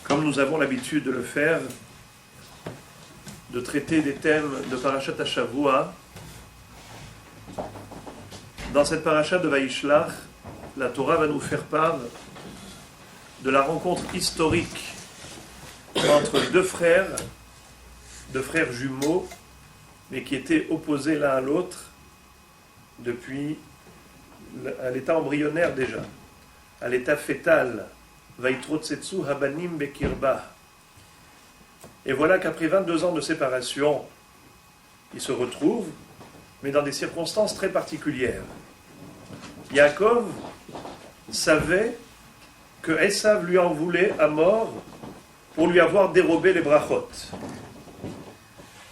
Comme nous avons l'habitude de le faire, de traiter des thèmes de Parashat Hashavua, dans cette Parashat de Vaishlach, la Torah va nous faire part de la rencontre historique entre deux frères jumeaux, mais qui étaient opposés l'un à l'autre depuis à l'état embryonnaire déjà, à l'état fœtal. Vaitrotsetsu habanim bekirba. Et voilà qu'après 22 ans de séparation, ils se retrouvent, mais dans des circonstances très particulières. Yaakov savait que Esav lui en voulait à mort pour lui avoir dérobé les brachot.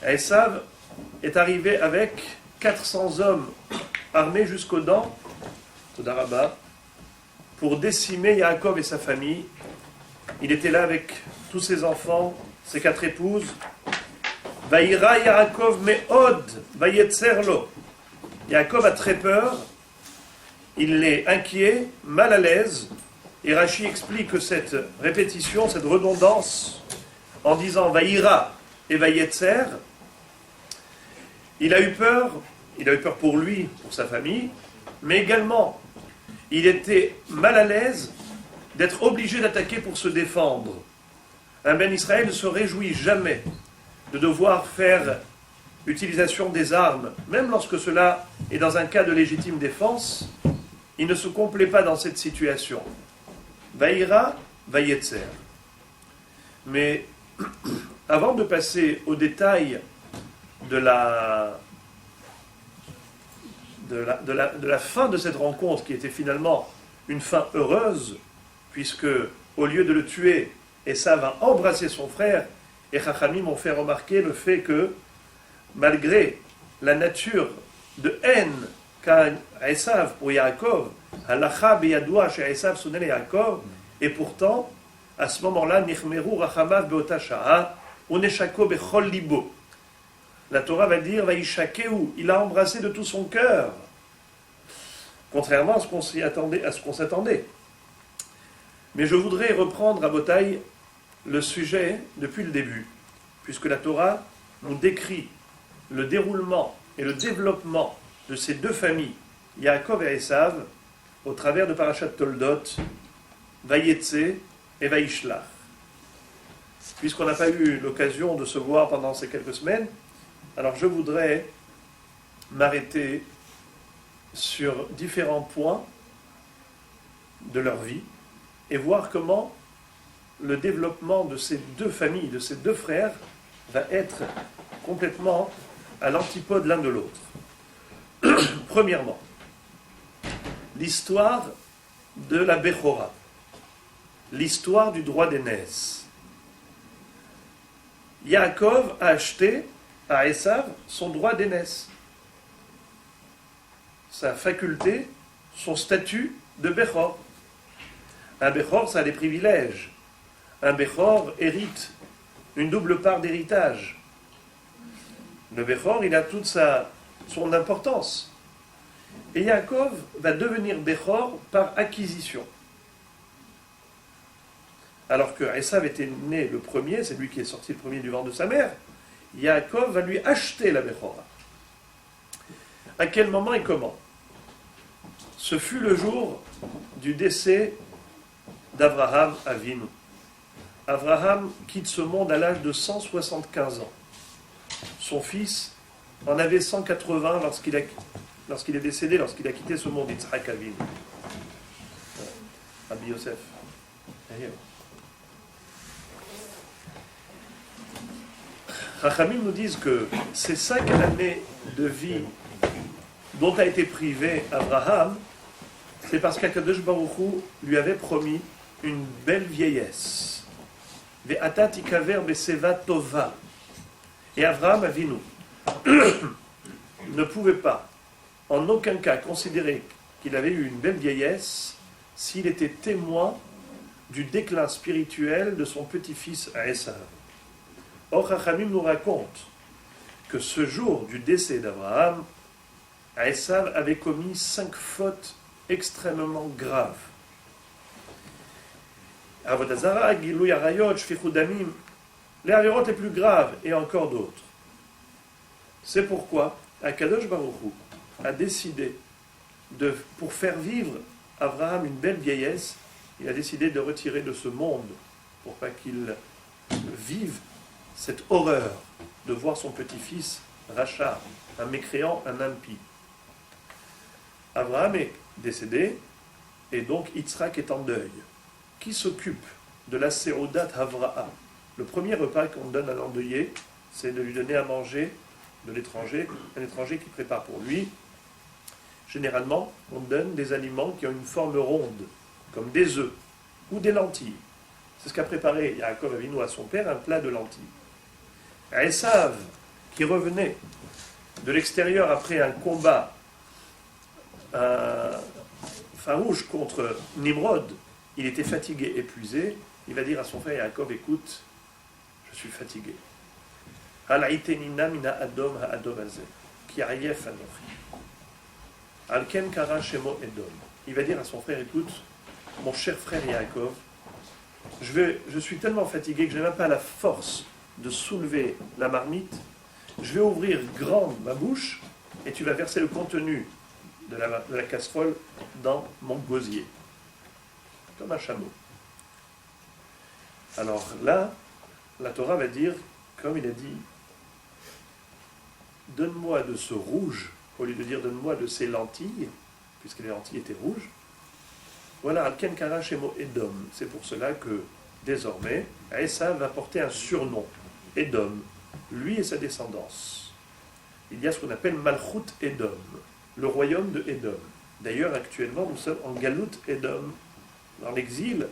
Esav est arrivé avec 400 hommes armés jusqu'aux dents, Todarabah, pour décimer Yaakov et sa famille. Il était là avec tous ses enfants, ses 4 épouses. Vaïra Yaakov me'od, vayetzerlo. Yaakov a très peur, il est inquiet, mal à l'aise. Et Rashi explique que cette répétition, cette redondance, en disant Vaïra et Vayetzer, il a eu peur pour lui, pour sa famille, mais également il était mal à l'aise d'être obligé d'attaquer pour se défendre. Un Ben Israël ne se réjouit jamais de devoir faire utilisation des armes, même lorsque cela est dans un cas de légitime défense. Il ne se complaît pas dans cette situation. Vaïra, Vayetzer. Mais avant de passer aux détails de la fin de cette rencontre, qui était finalement une fin heureuse, puisque au lieu de le tuer, Esav a embrassé son frère, et Chachamim m'ont fait remarquer le fait que, malgré la nature de haine qu'a Esav pour Yaakov, Halacha beyadoua chez Esav sonel Yaakov, et pourtant, à ce moment-là, Nichmeru rachamav beota sha'a, uneshako bechol libo. La Torah va dire Vaïshakeu, il a embrassé de tout son cœur, contrairement à ce qu'on s'attendait. Mais je voudrais reprendre à Botaï le sujet depuis le début, puisque la Torah nous décrit le déroulement et le développement de ces deux familles, Yaakov et Esav, au travers de Parashat Toldot, Vayetse et Vaishlach. Puisqu'on n'a pas eu l'occasion de se voir pendant ces quelques semaines, alors je voudrais m'arrêter sur différents points de leur vie et voir comment le développement de ces deux familles, de ces deux frères, va être complètement à l'antipode l'un de l'autre. Premièrement, l'histoire de la Bechora, l'histoire du droit d'aînesse. Yaakov a acheté à Esav son droit d'aînesse, sa faculté, son statut de Bechor. Un Bechor, ça a des privilèges. Un Bechor hérite une double part d'héritage. Le Bechor, il a toute son importance. Et Yaakov va devenir Bechor par acquisition. Alors que Esav était né le premier, c'est lui qui est sorti le premier du ventre de sa mère, Yaakov va lui acheter la Bechora. À quel moment et comment? Ce fut le jour du décès d'Abraham Avinu. Abraham quitte ce monde à l'âge de 175 ans. Son fils en avait 180 lorsqu'il est décédé, lorsqu'il a quitté ce monde, Yitzhak Avinu. Rabbi Yosef. Chachamim nous disent que ces 5 années de vie dont a été privé Abraham, c'est parce qu'Akadosh Baruch Hu lui avait promis une belle vieillesse. Ve'ata tikaver beseva tova. Et Abraham Avinu ne pouvait pas, en aucun cas, considérer qu'il avait eu une belle vieillesse s'il était témoin du déclin spirituel de son petit-fils Esav. Or, Chachamim nous raconte que ce jour du décès d'Abraham, Esav avait commis 5 fautes extrêmement graves. Avodah Zara, Gilui Arayot, Shfichut Damim, les avérotes les plus graves, et encore d'autres. C'est pourquoi Akadosh Baruch Hu a décidé, pour faire vivre Abraham une belle vieillesse, il a décidé de retirer de ce monde, pour pas qu'il vive cette horreur de voir son petit-fils Racha, un mécréant, un impie. Abraham est décédé, et donc Yitzhak est en deuil. Qui s'occupe de la Seudat Havra'a? Le premier repas qu'on donne à l'endeuillé, c'est de lui donner à manger de l'étranger, un étranger qui prépare pour lui. Généralement, on donne des aliments qui ont une forme ronde, comme des œufs ou des lentilles. C'est ce qu'a préparé Yaakov Avinu à son père, un plat de lentilles. Esav, qui revenait de l'extérieur après un combat farouche contre Nimrod, il était fatigué, épuisé, il va dire à son frère Yaakov, écoute, je suis fatigué. Alaïtenina mina adom ha'adom hazeh, ki ayef anochi. Alken kara shemo edom. Il va dire à son frère, écoute, mon cher frère Yaakov, je suis tellement fatigué que je n'ai même pas la force de soulever la marmite. Je vais ouvrir grande ma bouche et tu vas verser le contenu de la casserole dans mon gosier. Comme un chameau. Alors là, la Torah va dire, comme il a dit, donne-moi de ce rouge, au lieu de dire donne-moi de ces lentilles, puisque les lentilles étaient rouges. Voilà, Alken Kara Shemo Edom. C'est pour cela que, désormais, Esav va porter un surnom, Edom, lui et sa descendance. Il y a ce qu'on appelle Malchut Edom, le royaume de Edom. D'ailleurs, actuellement, nous sommes en Galut Edom, dans l'exil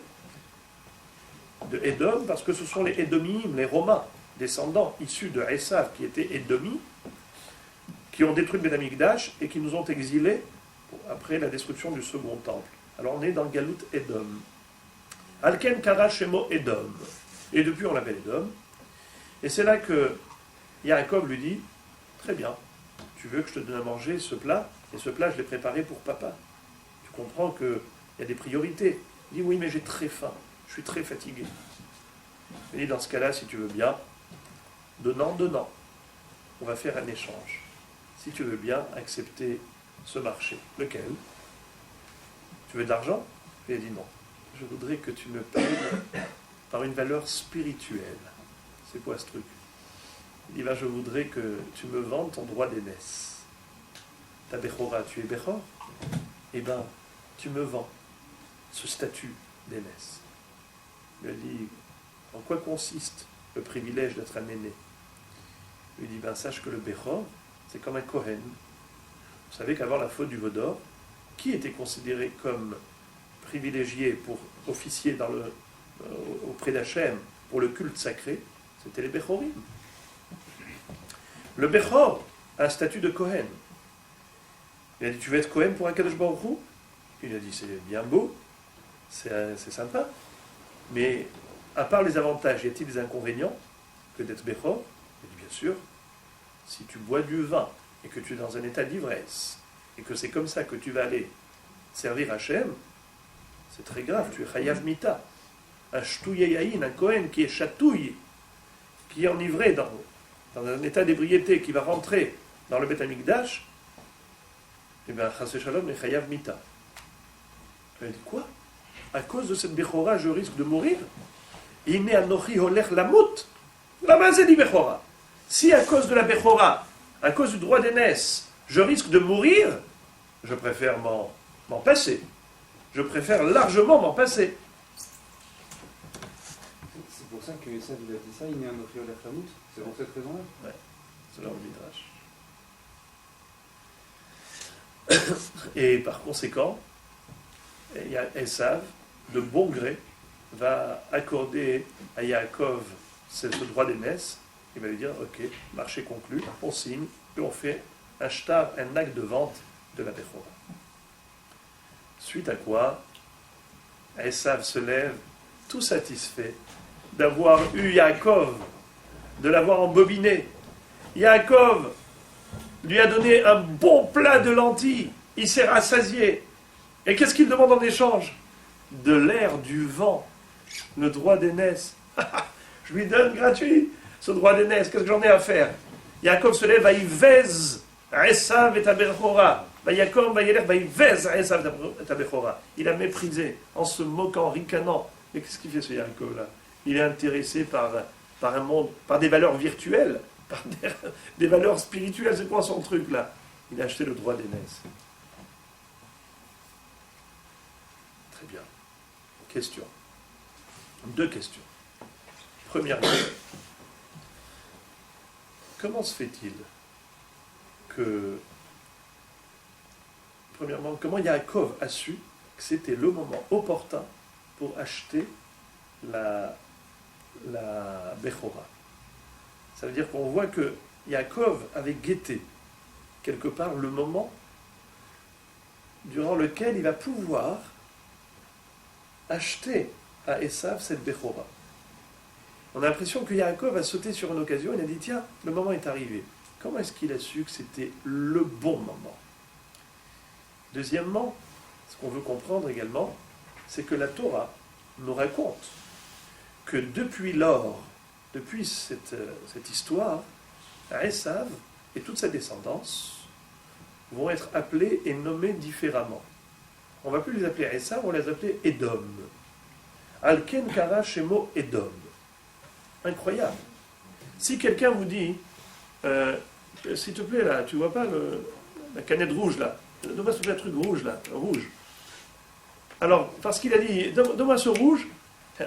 de Edom, parce que ce sont les Édomim, les Romains, descendants issus de Esav, qui étaient Édomis, qui ont détruit le Beth Amikdash et qui nous ont exilés après la destruction du second temple. Alors on est dans Galut Edom. Alken Kara Shemo Edom. Et depuis on l'appelle Edom. Et c'est là que Yaakov lui dit, très bien, tu veux que je te donne à manger ce plat, et ce plat je l'ai préparé pour papa. Tu comprends qu'il y a des priorités. Il dit, oui mais j'ai très faim, je suis très fatigué. Il dit, dans ce cas-là, si tu veux bien, donnant, on va faire un échange. Si tu veux bien accepter ce marché. Lequel? Tu veux de l'argent? Il a dit non. Je voudrais que tu me payes par une valeur spirituelle. C'est quoi ce truc? Il dit, je voudrais que tu me vendes ton droit d'aînesse. Ta Bechora, tu es Bechor? Eh bien, tu me vends ce statut d'aînesse. Il a dit, en quoi consiste le privilège d'être un aîné? Il dit, sache que le Bechor, c'est comme un Kohen. Vous savez qu'avant la faute du veau d'or, qui était considéré comme privilégié pour officier auprès d'Hachem pour le culte sacré? C'était les Bechorim. Le Bechor a un statut de Kohen. Il a dit, tu veux être Kohen pour un Kadosh Baruch Hu? Il a dit, c'est bien beau, c'est sympa, mais à part les avantages, y a-t-il des inconvénients que d'être Bechor? Il dit, bien sûr, si tu bois du vin et que tu es dans un état d'ivresse, et que c'est comme ça que tu vas aller servir Hachem, c'est très grave, tu es Chayav Mita. Un Shtouyayaïn, un Kohen qui est chatouille, qui est enivré dans un état d'ébriété, qui va rentrer dans le Beth Amikdash, eh bien, Chasé Shalom est Chayav Mita. Elle dit, quoi? À cause de cette Bechora, je risque de mourir? Il n'est Anochi Holech Lamut. Là-bas, c'est dit Bechora. Si à cause de la Bechora, à cause du droit d'aînesse, je risque de mourir, je préfère m'en passer. Je préfère largement m'en passer. C'est pour ça que Esav il a dit ça, il n'est un Anochi Holech Lamut? C'est pour cette raison-là? Ouais, c'est leur midrash. Et par conséquent, Esav, de bon gré, va accorder à Yaakov ce droit d'aînesse. Il va lui dire, ok, marché conclu, on signe, et on fait un shtar, un acte de vente de la Bechora. Suite à quoi, Esav se lève, tout satisfait d'avoir eu Yaakov, de l'avoir embobiné. Yaakov lui a donné un bon plat de lentilles, il s'est rassasié. Et qu'est-ce qu'il demande en échange? De l'air, du vent. le droit d'aînesse. Je lui donne gratuit ce droit d'aînesse. Qu'est-ce que j'en ai à faire? Yaakov se lève, Vaïvez, Esav et Abechora. Yaakov, Vaïvez, Esav et Abechora. Il a méprisé, en se moquant, ricanant. Mais qu'est-ce qu'il fait ce Yaakov là? Il est intéressé par un monde, par des valeurs virtuelles, par des valeurs spirituelles. C'est quoi son truc là? Il a acheté le droit d'aînesse. Très bien. Question. 2 questions. Premièrement, comment se fait-il que, premièrement, comment Yaakov a su que c'était le moment opportun pour acheter la Bechora? Ça veut dire qu'on voit que Yaakov avait guetté quelque part le moment durant lequel il va pouvoir acheter à Esav cette Bechora. On a l'impression que Yaakov a sauté sur une occasion, il a dit tiens, le moment est arrivé. Comment est-ce qu'il a su que c'était le bon moment? Deuxièmement, ce qu'on veut comprendre également, c'est que la Torah nous raconte que depuis lors, depuis cette histoire, Esav et toute sa descendance vont être appelés et nommés différemment. On ne va plus les appeler Esav, on va les appeler Edom. Alken kara shemo Edom. Incroyable. Si quelqu'un vous dit, s'il te plaît là, tu vois pas la canette rouge là, donne-moi ce truc rouge là, rouge. Alors, parce qu'il a dit, donne-moi ce rouge,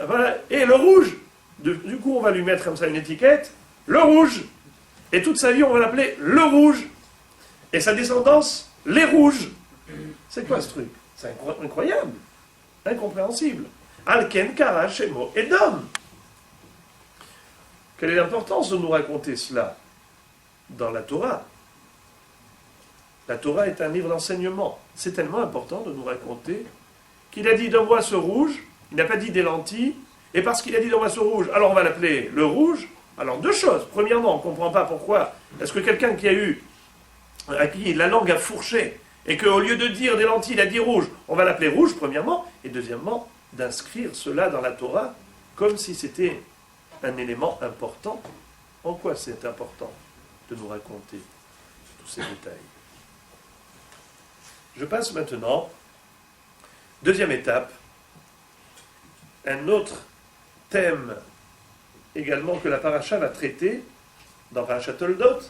voilà, et le rouge, du coup on va lui mettre comme ça une étiquette, le rouge, et toute sa vie on va l'appeler le rouge, et sa descendance, les rouges. C'est quoi ce truc? C'est incroyable, incompréhensible. Alken kara shemo Edom. Quelle est l'importance de nous raconter cela dans la Torah? La Torah est un livre d'enseignement. C'est tellement important de nous raconter qu'il a dit donne-moi ce rouge, il n'a pas dit des lentilles, et parce qu'il a dit donne-moi ce rouge, alors on va l'appeler le rouge. Alors 2 choses. Premièrement, on ne comprend pas pourquoi. Est-ce que quelqu'un qui a eu, à qui la langue a fourché, et qu'au lieu de dire des lentilles, il a dit rouge, on va l'appeler rouge, premièrement, et deuxièmement, d'inscrire cela dans la Torah comme si c'était un élément important. En quoi c'est important de nous raconter tous ces détails? Je passe maintenant, 2e étape, un autre thème également que la paracha va traiter dans Parashat Toldot,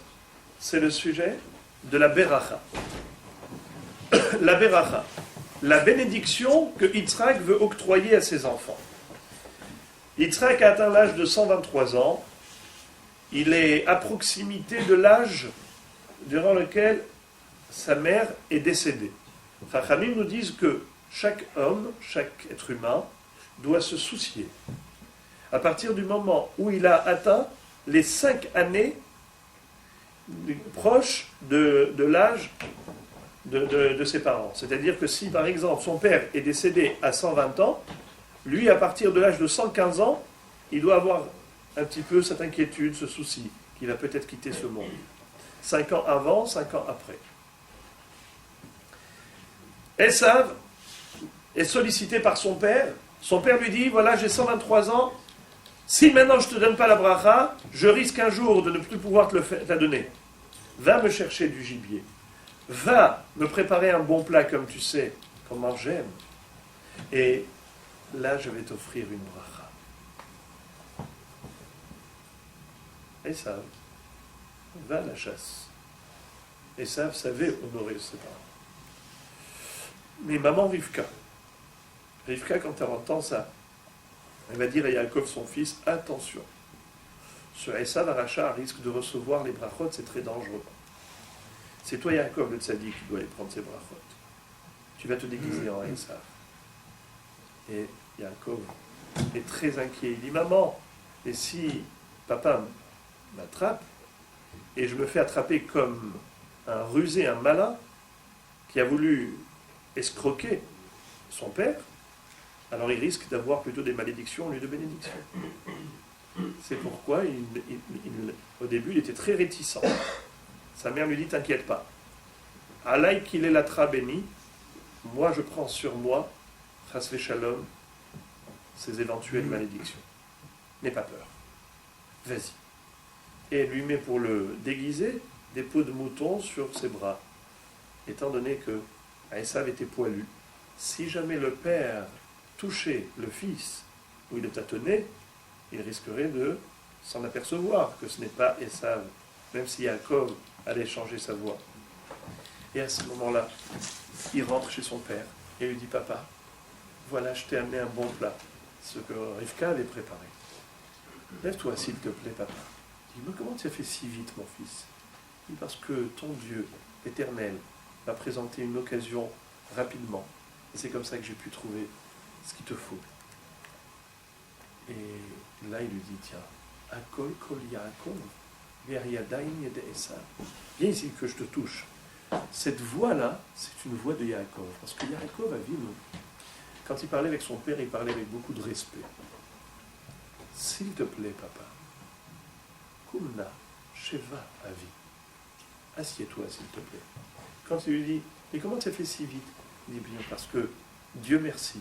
c'est le sujet de la Beracha. La Beracha, la bénédiction que Yitzhak veut octroyer à ses enfants. Yitzhak a atteint l'âge de 123 ans. Il est à proximité de l'âge durant lequel sa mère est décédée. Chachamim nous disent que chaque homme, chaque être humain, doit se soucier. À partir du moment où il a atteint les 5 années proches de l'âge de ses parents. C'est-à-dire que si, par exemple, son père est décédé à 120 ans, lui, à partir de l'âge de 115 ans, il doit avoir un petit peu cette inquiétude, ce souci, qu'il va peut-être quitter ce monde. 5 ans avant, 5 ans après. Esav est sollicité par son père. Son père lui dit, voilà, j'ai 123 ans, si maintenant je ne te donne pas la bracha, je risque un jour de ne plus pouvoir te la donner. Va me chercher du gibier. Va me préparer un bon plat comme tu sais, comment j'aime. Et là, je vais t'offrir une bracha. Esav va à la chasse. Esav savait honorer ses parents. Mais maman Rivka, quand elle entend ça, elle va dire à Yaakov, son fils, attention, ce Esav Aracha risque de recevoir les brachot, c'est très dangereux. C'est toi, Yaakov, le tzaddik, qui dois aller prendre ces brachot. Tu vas te déguiser en Esav. Et Yaakov est très inquiet. Il dit, maman, et si papa m'attrape, et je me fais attraper comme un rusé, un malin, qui a voulu escroquer son père, alors il risque d'avoir plutôt des malédictions au lieu de bénédictions. C'est pourquoi, au début, il était très réticent. Sa mère lui dit, t'inquiète pas. Alaï qu'il est l'atra béni, moi je prends sur moi, chas shalom, ces éventuelles malédictions. N'aie pas peur. Vas-y. Et elle lui met pour le déguiser des peaux de mouton sur ses bras, étant donné que Esav était poilu. Si jamais le père touchait le fils ou il le tâtonnait, il risquerait de s'en apercevoir que ce n'est pas Esav, même si Yaakov allait changer sa voix. Et à ce moment-là, il rentre chez son père et lui dit: Papa, voilà, je t'ai amené un bon plat, ce que Rivka avait préparé. Lève-toi, s'il te plaît, papa. Dis-moi, comment tu as fait si vite, mon fils? Il dit: parce que ton Dieu éternel m'a présenté une occasion rapidement. Et c'est comme ça que j'ai pu trouver ce qu'il te faut. Et là, il lui dit: tiens, Akol kol Yaakov, ve'yadayim yede Esav. Viens ici que je te touche. Cette voix-là, c'est une voix de Yaakov. Parce que Yaakov a vu, quand il parlait avec son père, il parlait avec beaucoup de respect. S'il te plaît, papa, Kumna, Sheva, Avi, assieds-toi, s'il te plaît. Quand il lui dit: mais comment tu as fait si vite? Il dit: bien, parce que Dieu merci,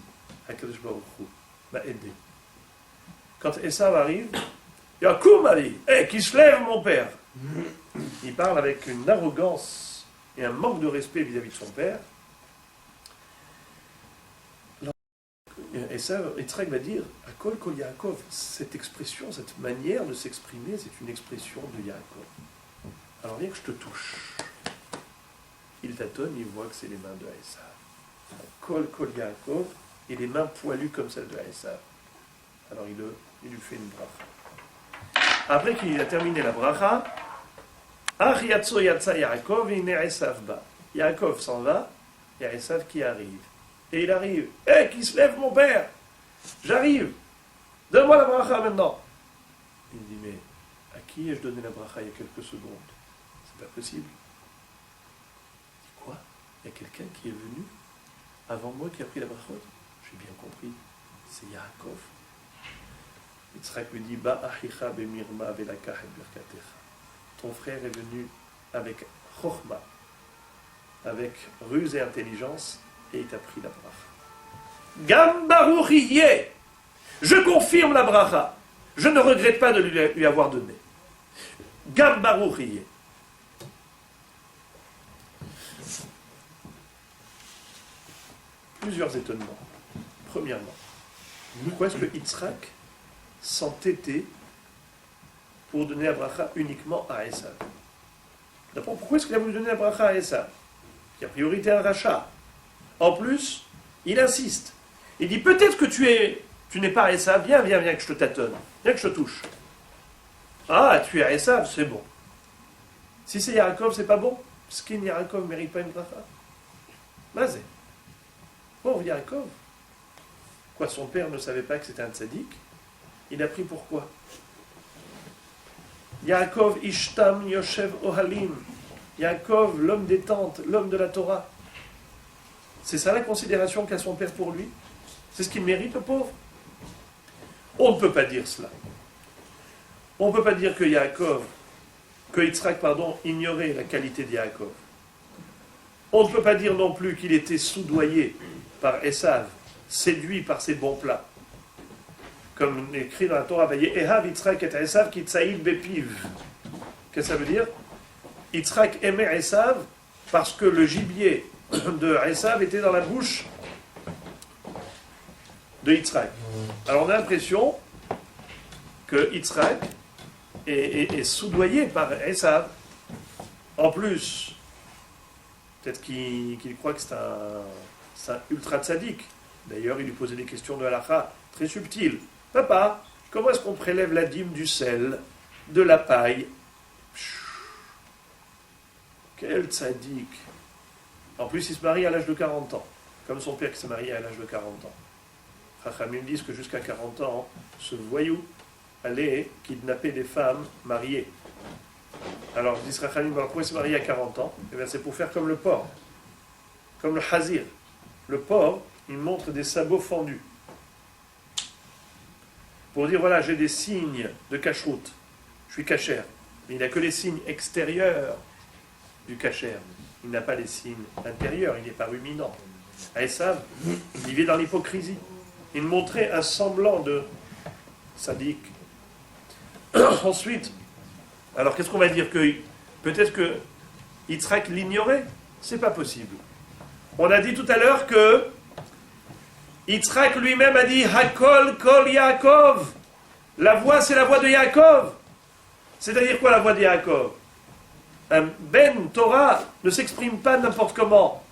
HaKadosh Baruch Hu m'a aidé. Quand Esav arrive, il dit: Koum, Avi, qui se lève, mon père. Il parle avec une arrogance et un manque de respect vis-à-vis de son père. Esav, Yitzhak va dire: Akol kol Yaakov. Cette expression, cette manière de s'exprimer, c'est une expression de Yaakov. Alors viens que je te touche. Il tâtonne, il voit que c'est les mains de Esav. Akol kol Yaakov, et les mains poilues comme celles de Esav. Alors il lui fait une bracha. Après qu'il a terminé la bracha, Ach yatso yatsa Yaakov, ine Esav ba. Yaakov s'en va, il y a Esav qui arrive. Et il arrive: qui se lève, mon père? J'arrive. Donne-moi la bracha maintenant. Il dit: mais à qui ai-je donné la bracha il y a quelques secondes? C'est pas possible. Il dit: quoi? Il y a quelqu'un qui est venu avant moi qui a pris la bracha? J'ai bien compris. C'est Yaakov. Yitzhak lui dit: Ba achicha bemirma velakach et birkatecha. Ton frère est venu avec chokhma, avec ruse et intelligence, et il t'a pris la bracha. Gam baruch yeh. Je confirme la bracha. Je ne regrette pas de lui avoir donné. Gam baruch yeh. Plusieurs étonnements. Premièrement, pourquoi est-ce que Yitzhak s'entêtait pour donner la bracha uniquement à Esav? D'abord, pourquoi est-ce qu'il a voulu donner la bracha à Esav, qui a priorité un rachat? En plus, il insiste. Il dit: peut-être que tu n'es pas Esav, viens que je te tâtonne, viens que je te touche. Ah, tu es Esav, c'est bon. Si c'est Yaakov, c'est pas bon. Parce qu'il Yaakov ne mérite pas une bracha. Mazé. Pauvre Yaakov. Quoi, son père ne savait pas que c'était un tzaddik? Il a pris pourquoi? Yaakov Ishtam Yoshev Ohalim. Yaakov, l'homme des tentes, l'homme de la Torah. C'est ça la considération qu'a son père pour lui? C'est ce qu'il mérite, le pauvre? On ne peut pas dire cela. On ne peut pas dire que Yitzhak, ignorait la qualité de Yaakov. On ne peut pas dire non plus qu'il était soudoyé par Esav, séduit par ses bons plats. Comme écrit dans la Torah, Ehav Yitzhak et Esav ki tsaïd bepiv. Qu'est-ce que ça veut dire? Yitzhak aimait Esav parce que le gibier de Esav était dans la bouche de Yitzhak. Alors on a l'impression que Yitzhak est soudoyé par Esav. En plus, peut-être qu'il croit que c'est un ultra tzaddik. D'ailleurs, il lui posait des questions de halakha très subtiles. Papa, comment est-ce qu'on prélève la dîme du sel, de la paille? Quel tzaddik! En plus, il se marie à l'âge de 40 ans, comme son père qui s'est marié à l'âge de 40 ans. Chachamim disent que jusqu'à 40 ans, ce voyou allait kidnapper des femmes mariées. Alors, disent Chachamim, pourquoi il s'est marié à 40 ans? Eh bien, c'est pour faire comme le porc, comme le chazir. Le porc, il montre des sabots fendus. Pour dire, voilà, j'ai des signes de cacheroute. Je suis cachère. Mais il n'a que les signes extérieurs du cachère. Il n'a pas les signes intérieurs, il n'est pas ruminant. Esav, il vit dans l'hypocrisie. Il montrait un semblant de sadique. Ensuite, alors qu'est-ce qu'on va dire que peut-être que Yitzhak l'ignorait? C'est pas possible. On a dit tout à l'heure que Yitzhak lui-même a dit Hakol Kol Yaakov. La voix, c'est la voix de Yaakov. C'est-à-dire quoi la voix de Yaakov? Un Ben Torah ne s'exprime pas n'importe comment.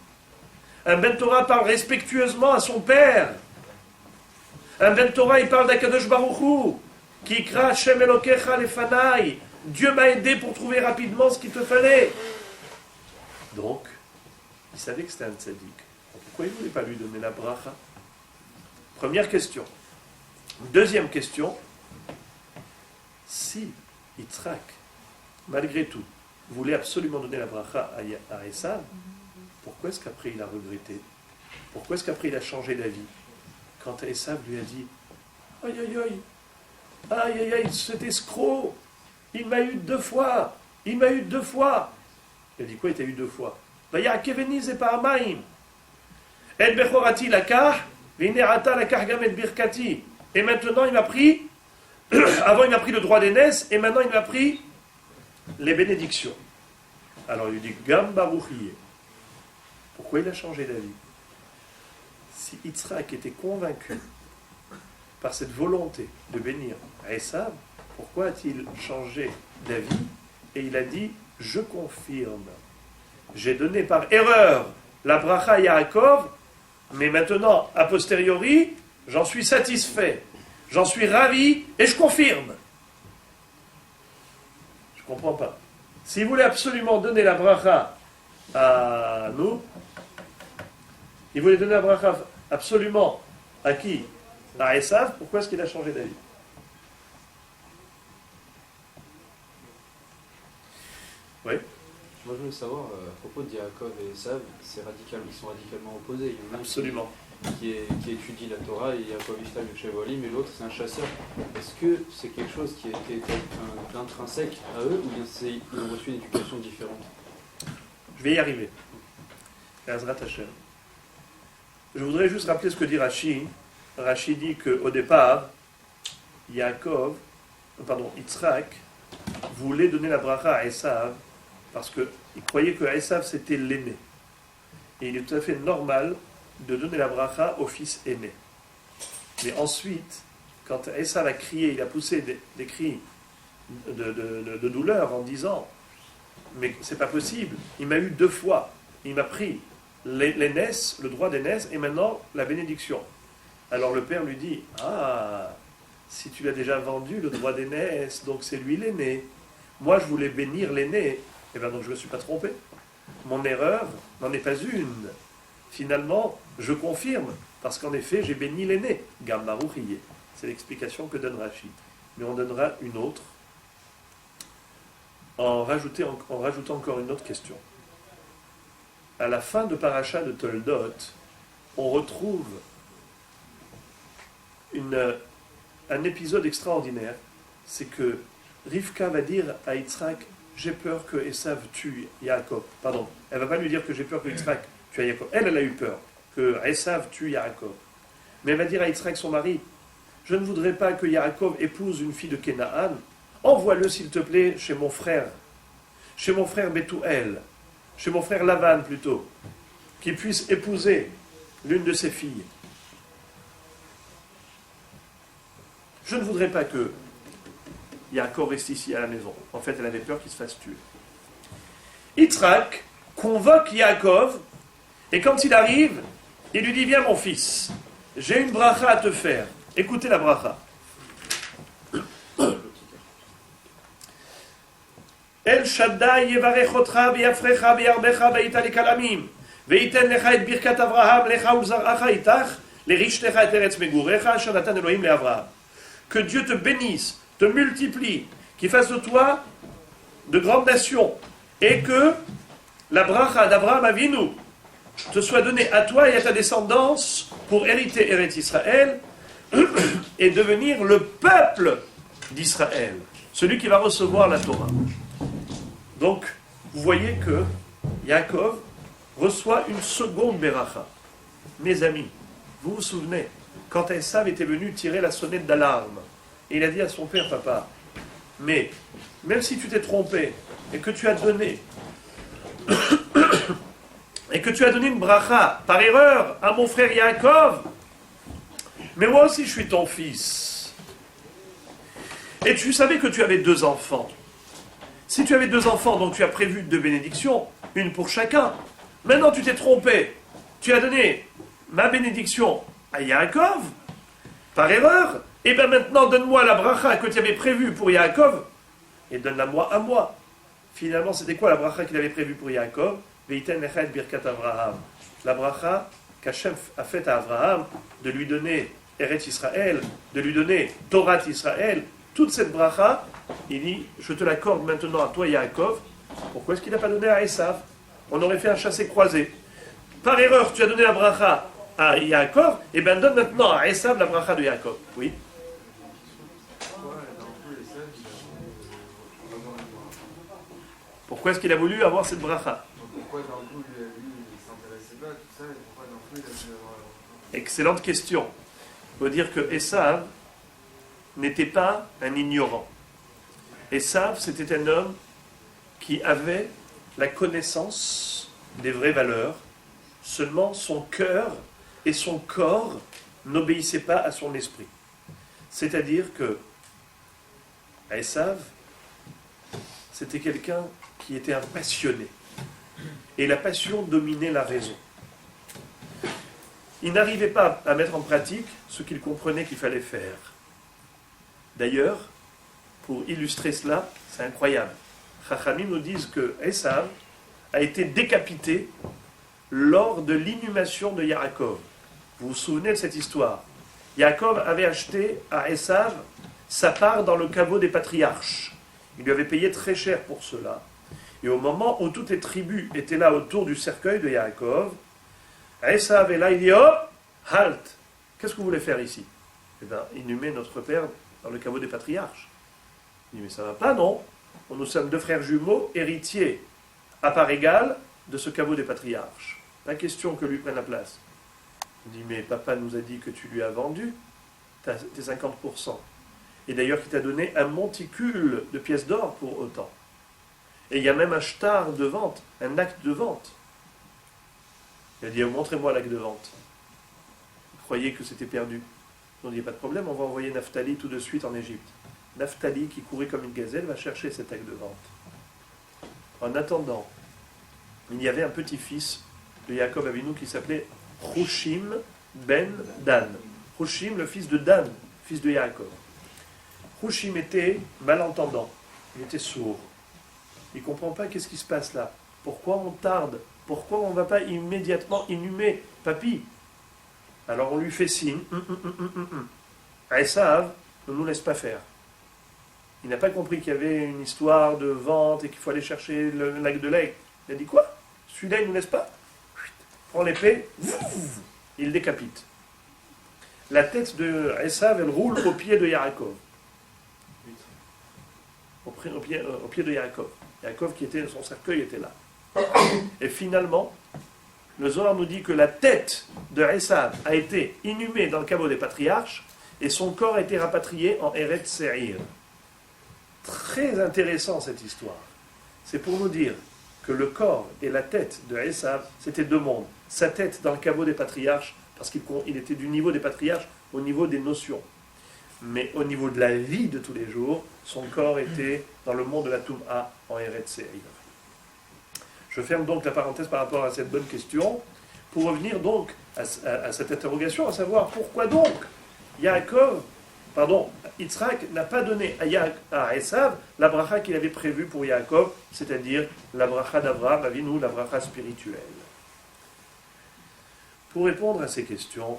Un Ben Torah parle respectueusement à son père. Un Ben Torah, il parle d'Akadosh Baruch Hu, qui crache Shem Elokecha lefanai. Dieu m'a aidé pour trouver rapidement ce qu'il te fallait. Donc, il savait que c'était un tzaddik. Pourquoi il ne voulait pas lui donner la bracha? Première question. Deuxième question. Si Yitzhak, malgré tout, voulait absolument donner la bracha à Esav, pourquoi est-ce qu'après il a regretté? Pourquoi est-ce qu'après il a changé d'avis? Quand Esav lui a dit aïe aïe aïe, aïe aïe aïe, cet escroc, il m'a eu 2 fois, il m'a eu 2 fois. Il a dit quoi, il t'a eu 2 fois? Et maintenant il m'a pris, avant il m'a pris le droit d'aînesse, et maintenant il m'a pris les bénédictions. Alors il lui dit Gam Baruchiyeh. Pourquoi il a changé d'avis? Si Yitzhak était convaincu par cette volonté de bénir Esav, pourquoi a-t-il changé d'avis? Et il a dit je confirme. J'ai donné par erreur la bracha à Yaakov, mais maintenant, a posteriori, j'en suis satisfait, j'en suis ravi et je confirme. Je ne comprends pas. S'il voulait absolument donner la bracha à nous, il voulait donner la bracha absolument à qui? À Esav, pourquoi est-ce qu'il a changé d'avis? Oui. Moi, je voulais savoir, à propos de Yaakov et Esav, ils sont radicalement opposés. Il y en a Absolument. Qui étudie la Torah, et Yaakov Ishtam Yoshev-Olim, mais l'autre, c'est un chasseur. Est-ce que c'est quelque chose qui a été intrinsèque à eux, ou bien ils ont reçu une éducation différente? Je vais y arriver. Ezrat Hashem. Je voudrais juste rappeler ce que dit Rashi. Rashi dit qu'au départ, Yitzhak voulait donner la bracha à Esav parce qu'il croyait que Esav c'était l'aîné. Et il est tout à fait normal de donner la bracha au fils aîné. Mais ensuite, quand Esav a crié, il a poussé des cris de douleur en disant mais c'est pas possible, il m'a eu 2 fois, il m'a pris l'aînesse, le droit d'aînesse et maintenant la bénédiction. Alors le père lui dit ah, si tu l'as déjà vendu le droit d'aînesse, donc c'est lui l'aîné. Moi je voulais bénir l'aîné, et bien donc je ne me suis pas trompé. Mon erreur n'en est pas une. Finalement, je confirme, parce qu'en effet, j'ai béni l'aîné. Gam Baruchiyeh. C'est l'explication que donne Rashi. Mais on donnera une autre, en rajoutant encore une autre question. À la fin de Paracha de Toldot, on retrouve un épisode extraordinaire. C'est que Rivka va dire à Yitzhak, j'ai peur que Esav tue Yaakov. Pardon, elle ne va pas lui dire que j'ai peur que Yitzhak tue Yaakov. Elle a eu peur que Esav tue Yaakov. Mais elle va dire à Yitzhak, son mari, je ne voudrais pas que Yaakov épouse une fille de Kénaan. Envoie-le, s'il te plaît, chez mon frère Bethuel, chez mon frère Lavan plutôt, qui puisse épouser l'une de ses filles. Je ne voudrais pas que Yaakov reste ici à la maison. En fait, elle avait peur qu'il se fasse tuer. Yitzhak convoque Yaakov, et quand il arrive, il lui dit, viens mon fils, j'ai une bracha à te faire. Écoutez la bracha. El Shaddai yevarech otcha v'yafrecha v'yarbecha v'yita lekalamim v'yiten lecha et birkat Avraham lecha ulzaracha itach lerichtecha et eretz megurecha asher natan Elohim leAvraham. Que Dieu te bénisse, te multiplie, qu'il fasse de toi de grandes nations et que la bracha d'Avraham Avinu te soit donnée à toi et à ta descendance pour hériter Eretz Israël et devenir le peuple d'Israël, celui qui va recevoir la Torah. Donc, vous voyez que Yaakov reçoit une seconde beracha. Mes amis, vous vous souvenez, quand Esav était venu tirer la sonnette d'alarme. Et il a dit à son père, papa, mais même si tu t'es trompé et que tu as donné une bracha par erreur à mon frère Yaakov, mais moi aussi je suis ton fils. Et tu savais que tu avais 2 enfants. Si tu avais 2 enfants, donc tu as prévu 2 bénédictions, une pour chacun. Maintenant tu t'es trompé. Tu as donné ma bénédiction à Yaakov par erreur. Et bien maintenant donne-moi la bracha que tu avais prévue pour Yaakov et donne-la moi à moi. Finalement, c'était quoi la bracha qu'il avait prévue pour Yaakov? Veiten lecha et birkat Avraham. La bracha qu'Hachem a faite à Avraham de lui donner Eretz Israël, de lui donner Torah Israël. Toute cette bracha, il dit, je te l'accorde maintenant à toi Yaakov. Pourquoi est-ce qu'il n'a pas donné à Esav? On aurait fait un chassé-croisé. Par erreur, tu as donné la bracha à Yaakov, et bien donne maintenant à Esav la bracha de Yaakov. Oui. Pourquoi est-ce qu'il a voulu avoir cette bracha? Pourquoi d'un coup, lui, il ne s'intéressait pas à tout ça, et pourquoi d'un coup, il a voulu avoir la bracha? Excellente question. Il faut dire que Esav n'était pas un ignorant. Esav, c'était un homme qui avait la connaissance des vraies valeurs, seulement son cœur et son corps n'obéissaient pas à son esprit. C'est-à-dire que Esav, c'était quelqu'un qui était un passionné. Et la passion dominait la raison. Il n'arrivait pas à mettre en pratique ce qu'il comprenait qu'il fallait faire. D'ailleurs, pour illustrer cela, c'est incroyable. Chachamim nous disent que Esav a été décapité lors de l'inhumation de Yaakov. Vous vous souvenez de cette histoire? Yaakov avait acheté à Esav sa part dans le caveau des patriarches. Il lui avait payé très cher pour cela. Et au moment où toutes les tribus étaient là autour du cercueil de Yaakov, Esav est là, il dit, oh, halte, qu'est-ce que vous voulez faire ici? Eh bien, inhumer notre père dans le caveau des patriarches. Il dit, mais ça ne va pas, non? Nous sommes 2 frères jumeaux, héritiers à part égale de ce caveau des patriarches. Pas question que lui prenne la place. Il dit, mais papa nous a dit que tu lui as vendu tes 50%. Et d'ailleurs, qu'il t'a donné un monticule de pièces d'or pour autant. Et il y a même un shtar de vente, un acte de vente. Il a dit, montrez-moi l'acte de vente. Vous croyez que c'était perdu? On dit, pas de problème, on va envoyer Naphtali tout de suite en Égypte. Naphtali, qui courait comme une gazelle, va chercher cet acte de vente. En attendant, il y avait un petit-fils de Yaakov Avinu qui s'appelait Hushim ben Dan. Hushim, le fils de Dan, fils de Yaakov. Hushim était malentendant, il était sourd. Il ne comprend pas qu'est-ce qui se passe là. Pourquoi on tarde? Pourquoi on ne va pas immédiatement inhumer papy? Alors on lui fait signe. Esav ne nous laisse pas faire. Il n'a pas compris qu'il y avait une histoire de vente et qu'il faut aller chercher le lac de lait. Il a dit quoi? Celui-là il ne nous laisse pas? Prend l'épée, il décapite. La tête de Esav, elle roule au pied de Yaakov. Au pied de Yaakov. Yaakov, son cercueil était là. Et finalement, le Zohar nous dit que la tête de Esav a été inhumée dans le caveau des patriarches et son corps a été rapatrié en Eretz Seir. Très intéressant cette histoire. C'est pour nous dire que le corps et la tête de Esav, c'était 2 mondes. Sa tête dans le caveau des patriarches, parce qu'il était du niveau des patriarches au niveau des notions. Mais au niveau de la vie de tous les jours, son corps était dans le monde de la Toum'a en Eretz Seir. Je ferme donc la parenthèse par rapport à cette bonne question, pour revenir donc à cette interrogation, à savoir pourquoi donc Yitzhak n'a pas donné à Esav la bracha qu'il avait prévue pour Yaakov, c'est-à-dire la bracha d'Avraham Avinu, la bracha spirituelle. Pour répondre à ces questions,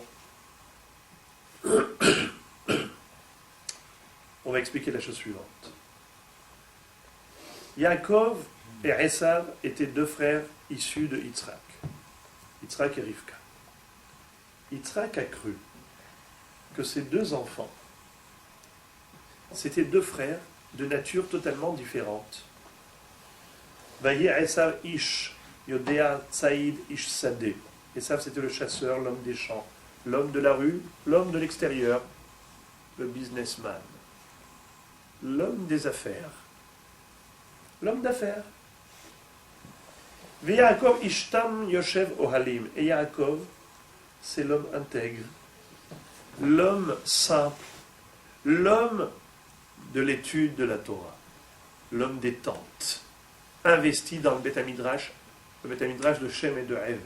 on va expliquer la chose suivante. Yaakov et Esav étaient 2 frères issus de Yitzhak. Yitzhak et Rivka. Yitzhak a cru que ces 2 enfants, c'étaient 2 frères de nature totalement différente. Vaye Esav ish, Yodea Tsaïd ish Sadeh. Esav c'était le chasseur, l'homme des champs. l'homme de la rue, l'homme de l'extérieur, le businessman, l'homme des affaires, l'homme d'affaires. Yaakov ishtam yoshev ohalim. Et Yaakov, c'est l'homme intègre, l'homme simple, l'homme de l'étude de la Torah, l'homme des tentes, investi dans le Beth Midrash de Shem et de Hever.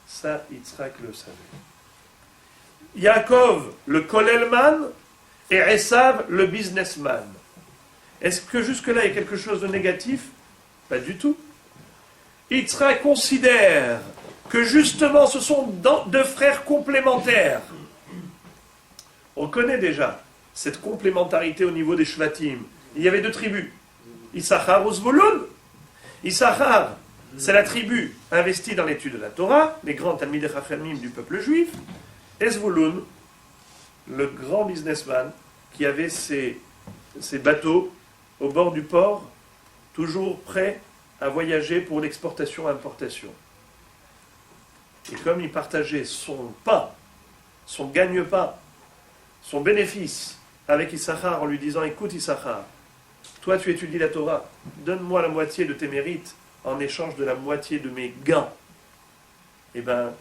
Ça, Yitzhak le savait. Yaakov, le kolelman, et Esav, le businessman. Est-ce que jusque-là, il y a quelque chose de négatif? Pas du tout. Yitzhak considère que justement, ce sont deux frères complémentaires. On connaît déjà cette complémentarité au niveau des Shvatim. Il y avait deux tribus, Issachar ou Zvulun. Issachar, c'est la tribu investie dans l'étude de la Torah, les grands Talmidei Chachamim du peuple juif, et Zvulun, le grand businessman qui avait ses bateaux au bord du port, toujours prêts à voyager pour l'exportation-importation. Et comme il partageait son pain, son gagne-pain, son bénéfice avec Issachar en lui disant « Écoute Issachar, toi tu étudies la Torah, donne-moi la moitié de tes mérites en échange de la moitié de mes gains. » Eh bien,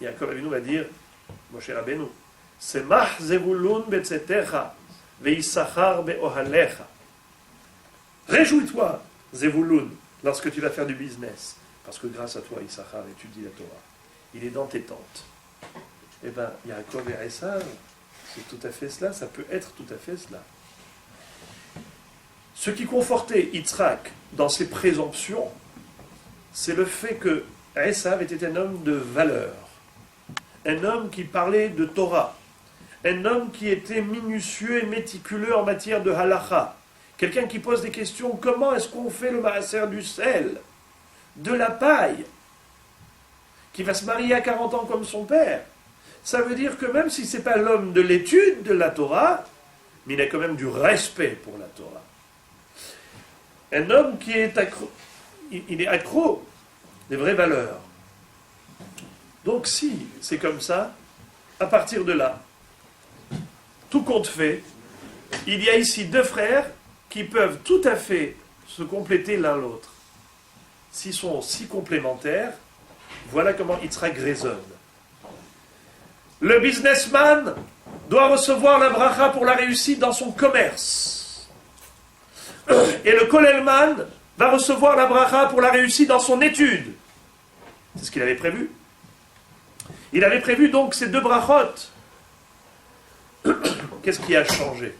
Yaakov Avinu va dire « Moshe Rabbeinu, Semach Zevulun betzetecha ve'Issachar be'ohalecha. » Réjouis-toi, Zevulun, lorsque tu vas faire du business, parce que grâce à toi, Issachar étudie la Torah. Il est dans tes tentes. Eh bien, Yaakov et Esav, c'est tout à fait cela, ça peut être tout à fait cela. Ce qui confortait Yitzhak dans ses présomptions, c'est le fait que Esav était un homme de valeur, un homme qui parlait de Torah, un homme qui était minutieux et méticuleux en matière de halacha, quelqu'un qui pose des questions, comment est-ce qu'on fait le maaser du sel, de la paille, qui va se marier à 40 ans comme son père. Ça veut dire que même si ce n'est pas l'homme de l'étude de la Torah, mais il a quand même du respect pour la Torah. Un homme qui est accro, il est accro des vraies valeurs. Donc si c'est comme ça, à partir de là, tout compte fait, il y a ici deux frères qui peuvent tout à fait se compléter l'un l'autre. S'ils sont si complémentaires, voilà comment Yitzhak raisonne. Le businessman doit recevoir la bracha pour la réussite dans son commerce. Et le kolelman va recevoir la bracha pour la réussite dans son étude. C'est ce qu'il avait prévu. Il avait prévu donc ces deux brachot. Qu'est-ce qui a changé?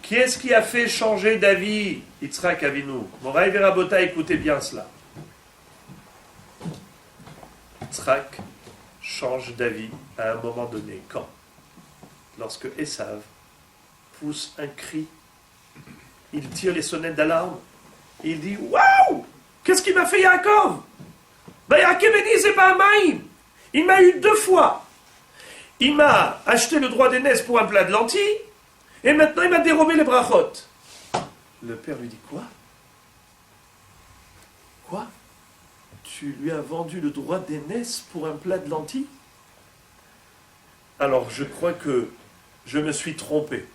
Qui est-ce qui a fait changer d'avis Yitzhak Avinu? Moraï Verabota, écoutez bien cela. Yitzhak change d'avis à un moment donné. Quand? Lorsque Esav pousse un cri, il tire les sonnettes d'alarme, il dit « Waouh! Qu'est-ce qu'il m'a fait Yaakov? Il m'a eu 2 fois. Il m'a acheté le droit d'aînesse pour un plat de lentilles, et maintenant il m'a dérobé les brachot. » Le père lui dit « Quoi? Quoi? Tu lui as vendu le droit d'aînesse pour un plat de lentilles? Alors je crois que je me suis trompé.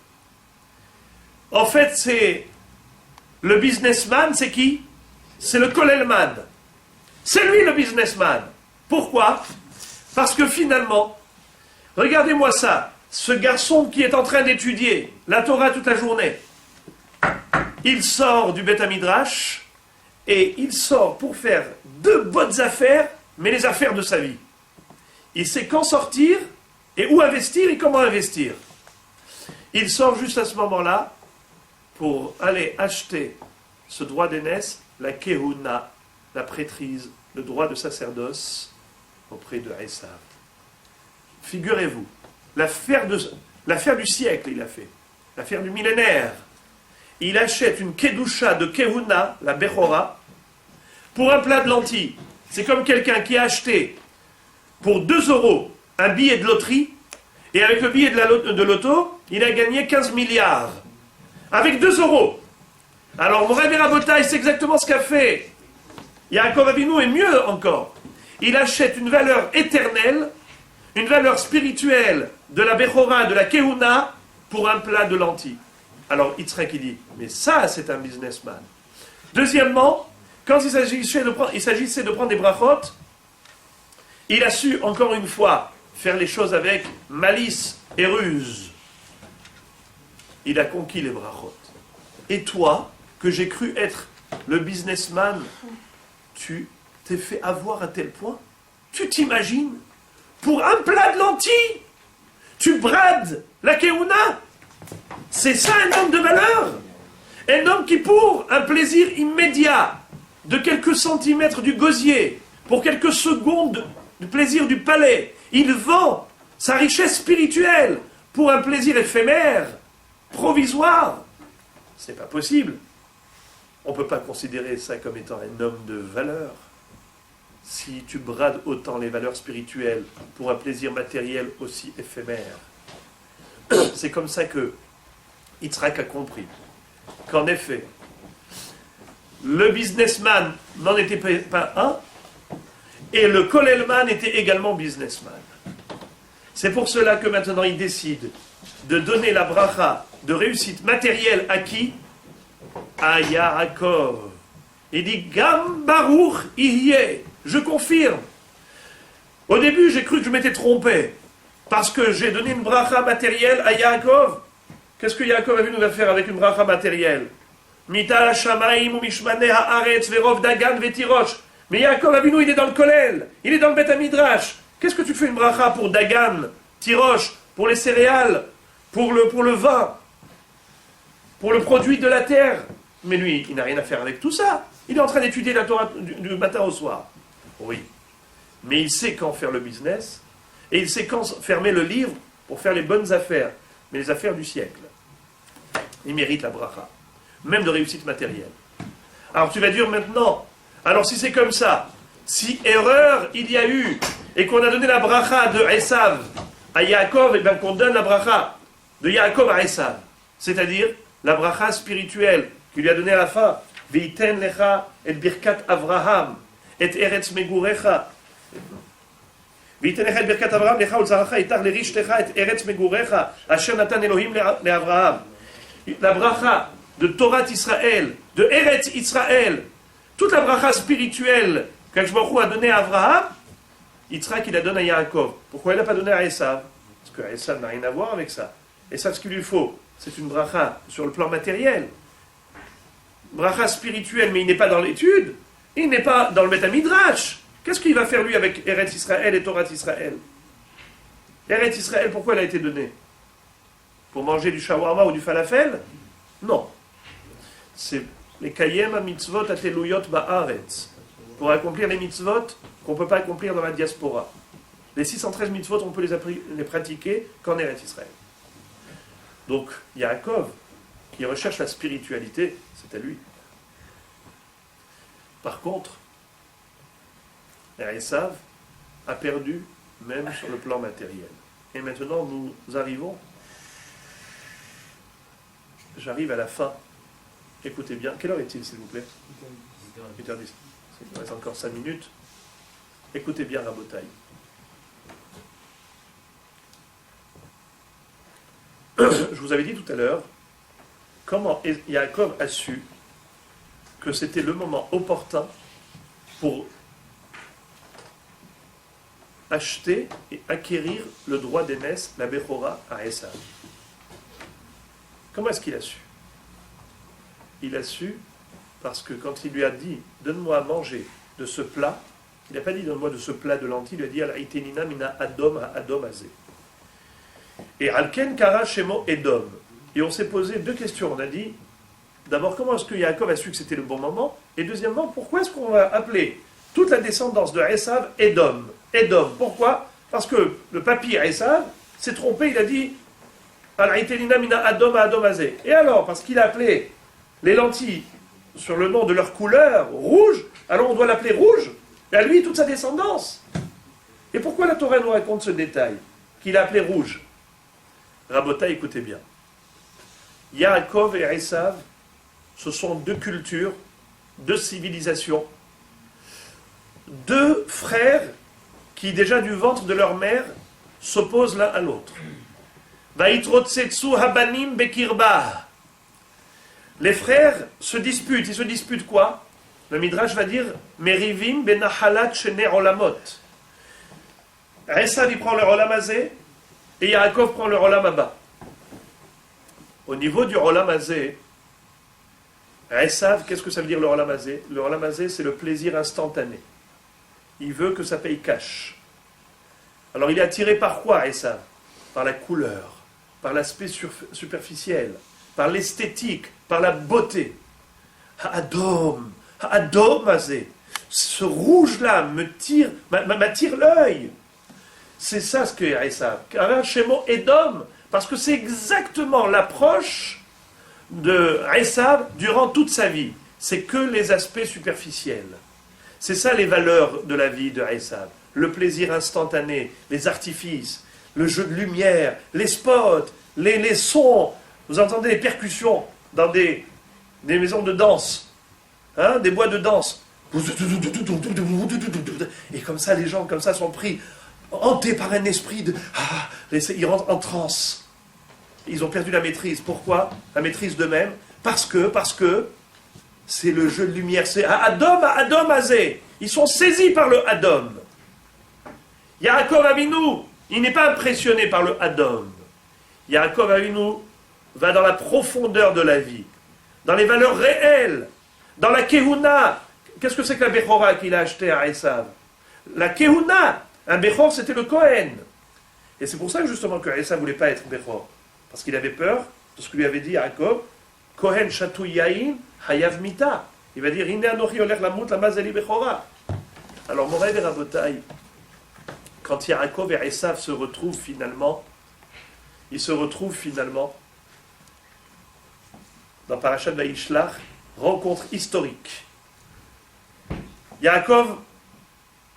En fait, c'est le businessman, c'est qui? C'est le kolelman. C'est lui le businessman. Pourquoi? Parce que finalement, regardez-moi ça, ce garçon qui est en train d'étudier la Torah toute la journée, il sort du Beth Midrash et il sort pour faire 2 bonnes affaires, mais les affaires de sa vie. Il sait quand sortir et où investir et comment investir. Il sort juste à ce moment-là pour aller acheter ce droit d'aînesse, la kehuna, la prêtrise, le droit de sacerdoce auprès de Esav. Figurez-vous, l'affaire du siècle il a fait, l'affaire du millénaire. Il achète une kedusha de kehuna, la bechora, pour un plat de lentilles. C'est comme quelqu'un qui a acheté pour 2 € un billet de loterie, et avec le billet de loto, il a gagné 15 milliards. Avec 2 €. Alors, Moraï Verabota, c'est exactement ce qu'a fait Yaakov Avinu, et mieux encore. Il achète une valeur éternelle une valeur spirituelle de la Bechora, de la Keuna, pour un plat de lentilles. Alors Yitzhak il dit, mais ça c'est un businessman. Deuxièmement, quand il s'agissait de prendre des brachot, il a su encore une fois faire les choses avec malice et ruse. Il a conquis les brachot. Et toi, que j'ai cru être le businessman, tu t'es fait avoir à tel point? Tu t'imagines? Pour un plat de lentilles, tu brades la Keuna? C'est ça un homme de valeur? Un homme qui, pour un plaisir immédiat de quelques centimètres du gosier, pour quelques secondes du plaisir du palais, il vend sa richesse spirituelle pour un plaisir éphémère, provisoire. C'est pas possible. On ne peut pas considérer ça comme étant un homme de valeur. Si tu brades autant les valeurs spirituelles pour un plaisir matériel aussi éphémère. C'est comme ça que Yitzhak a compris qu'en effet, le businessman n'en était pas un, et le kollelman était également businessman. C'est pour cela que maintenant il décide de donner la bracha de réussite matérielle à qui? À Yaakov. Il dit Gam Baruch Ihyeh. Je confirme. Au début, j'ai cru que je m'étais trompé parce que j'ai donné une bracha matérielle à Yaakov. Qu'est-ce que Yaakov a vu nous faire avec une bracha matérielle? Mita Shamaim ou Mishmane Haaretz Verov Dagan Vetirosh. Mais Yaakov Avinu, il est dans le Kollel, il est dans le Beth Midrash. Qu'est-ce que tu fais une bracha pour Dagan, Tirosh, pour les céréales, pour le vin, pour le produit de la terre? Mais lui, il n'a rien à faire avec tout ça. Il est en train d'étudier la Torah du matin au soir. Oui. Mais il sait quand faire le business, et il sait quand fermer le livre pour faire les bonnes affaires, mais les affaires du siècle. Il mérite la bracha, même de réussite matérielle. Alors tu vas dire maintenant, alors si c'est comme ça, si erreur il y a eu, et qu'on a donné la bracha de Esav à Yaakov, et bien qu'on donne la bracha de Yaakov à Esav, c'est-à-dire la bracha spirituelle qu'il lui a donnée à la fin, Veiten lecha et birkat Avraham, et eretz megurecha. Veiten lecha et birkat Avraham, lecha ulzaracha, itar lerishtecha, et eretz megurecha, asher natan Elohim le Avraham. La bracha de Torah Israël, de Eretz Israël, toute la bracha spirituelle qu'Akadosh Baruch Hu a donnée à Avraham, Yitzhak il la donne à Yaakov. Pourquoi il n'a pas donné à Esav? Parce que Esav n'a rien à voir avec ça. Esav, ce qu'il lui faut, c'est une bracha sur le plan matériel. Bracha spirituelle, mais il n'est pas dans l'étude. Il n'est pas dans le Beth Midrash. Qu'est-ce qu'il va faire lui avec Eretz Israël et Torah Israël? Eretz Israël, pourquoi elle a été donnée? Pour manger du shawarma ou du falafel? Non. C'est les kayem à mitzvot ateluyot ba'aretz. Pour accomplir les mitzvot qu'on ne peut pas accomplir dans la diaspora. Les 613 mitzvot, on peut les pratiquer qu'en Eretz Israël. Donc, Yaakov, qui recherche la spiritualité, c'est à lui. Par contre, Esav a perdu même sur le plan matériel. Et maintenant, nous arrivons. J'arrive à la fin. Écoutez bien. Quelle heure est-il, s'il vous plaît? 8h10. Il reste encore 5 minutes. Écoutez bien, Rabotaï. Je vous avais dit tout à l'heure comment Yaakov a su que c'était le moment opportun pour acheter et acquérir le droit d'aînesse, la Bechora, à Esav. Comment est-ce qu'il a su? Il a su parce que quand il lui a dit « Donne-moi à manger de ce plat », il n'a pas dit « Donne-moi de ce plat de lentilles », il lui a dit « Al-Aitenina mina adom ha-adom azé ». Et « Alken kara shemo edom ». Et on s'est posé deux questions. On a dit, d'abord, comment est-ce que Yaakov a su que c'était le bon moment? Et deuxièmement, pourquoi est-ce qu'on va appeler toute la descendance de Esav Edom? Edom, pourquoi? Parce que le papy Esav s'est trompé, il a dit Al-Aitenina mina adom ha-adom azé. Et alors, parce qu'il a appelé les lentilles sur le nom de leur couleur, rouge, alors on doit l'appeler rouge, et à lui, toute sa descendance. Et pourquoi la Torah nous raconte ce détail? Qu'il a appelé rouge. Rabota, écoutez bien. Yaakov et Esav, ce sont deux cultures, deux civilisations, deux frères qui, déjà du ventre de leur mère, s'opposent l'un à l'autre. Vaïtrotsetsu habanim bekirba. Les frères se disputent. Ils se disputent quoi? Le Midrash va dire Merivim benahalat shene olamot. Esav il prend le olam hazé et Yaakov prend le olam haba. Au niveau du olam hazé, Esav, qu'est-ce que ça veut dire le olam hazé? Le olam hazé, c'est le plaisir instantané. Il veut que ça paye cash. Alors il est attiré par quoi, Esav? Par la couleur, par l'aspect superficiel, par l'esthétique, par la beauté. Ha'adom hazé. Ce rouge-là m'attire l'œil. C'est ça ce que Esav. Car Shemo Edom, parce que c'est exactement l'approche de Esav durant toute sa vie. C'est que les aspects superficiels. C'est ça les valeurs de la vie de Esav. Le plaisir instantané, les artifices, le jeu de lumière, les spots, les sons. Vous entendez les percussions dans des maisons de danse, hein, des bois de danse. Et comme ça, les gens comme ça sont pris, hantés par un esprit de... ils rentrent en transe. Ils ont perdu la maîtrise. Pourquoi? La maîtrise d'eux-mêmes. Parce que c'est le jeu de lumière. C'est Adom Azé. Ils sont saisis par le Adom. Yaakov Avinu, il n'est pas impressionné par le Adom. Yaakov Avinu va dans la profondeur de la vie, dans les valeurs réelles, dans la Kehuna. Qu'est-ce que c'est que la Bechora qu'il a acheté à Esav? La Kehuna. Un Bechor, c'était le Kohen. Et c'est pour ça que justement que Esav ne voulait pas être Bechor. Parce qu'il avait peur de ce que lui avait dit Yaakov. Kohen Shatou Yain Hayav Mita. Il va dire Ine Anochi Olech Lamut Lamazeli Bechora. Alors, Moray et Rabotai, quand Yaakov et Esav se retrouvent finalement, ils se retrouvent finalement dans Parashat Vayishlach, rencontre historique. Yaakov